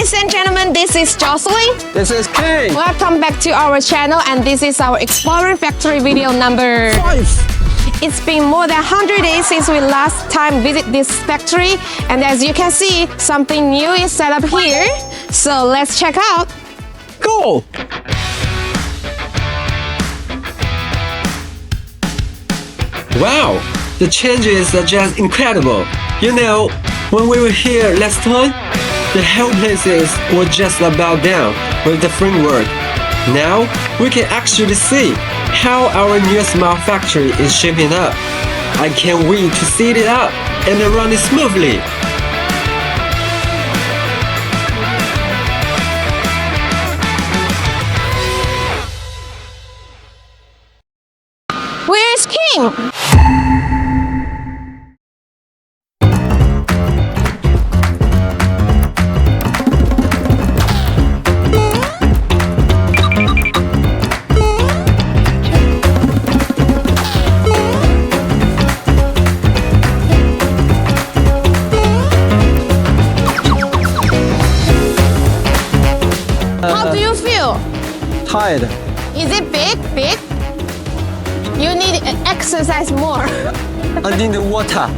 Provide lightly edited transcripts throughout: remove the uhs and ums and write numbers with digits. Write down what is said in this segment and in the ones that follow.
Ladies and gentlemen, this is Jocelyn. This is Kim. Welcome back to our channel, and this is our Exploring Factory video number 5. It's been more than 100 days since we last time visit this factory, and as you can see, something new is set up here. So let's check out. Go! Wow, the changes are just incredible. You know, when we were here last time, the whole places were just about down with the framework. Now, we can actually see how our new smart factory is shaping up. I can't wait to set it up and run it smoothly. Where's Kim? How do you feel? Tired. Is it big? Big? You need to exercise more. I need water.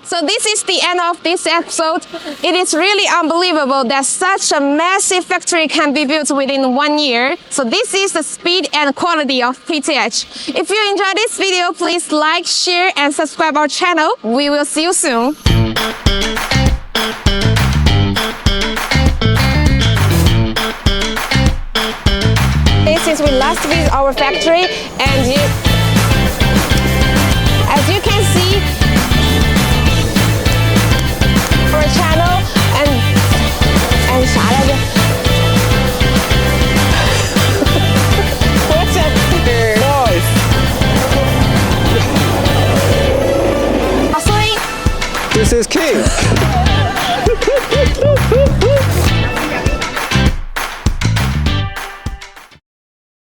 So this is the end of this episode. It is really unbelievable that such a massive factory can be built within 1 year. So this is the speed and quality of PTH. If you enjoyed this video, please like, share, and subscribe our channel. We will see you soon. Since we last visited our factory, and as you can see, our channel and 啥来着？ What's that? Nice. This is Kim.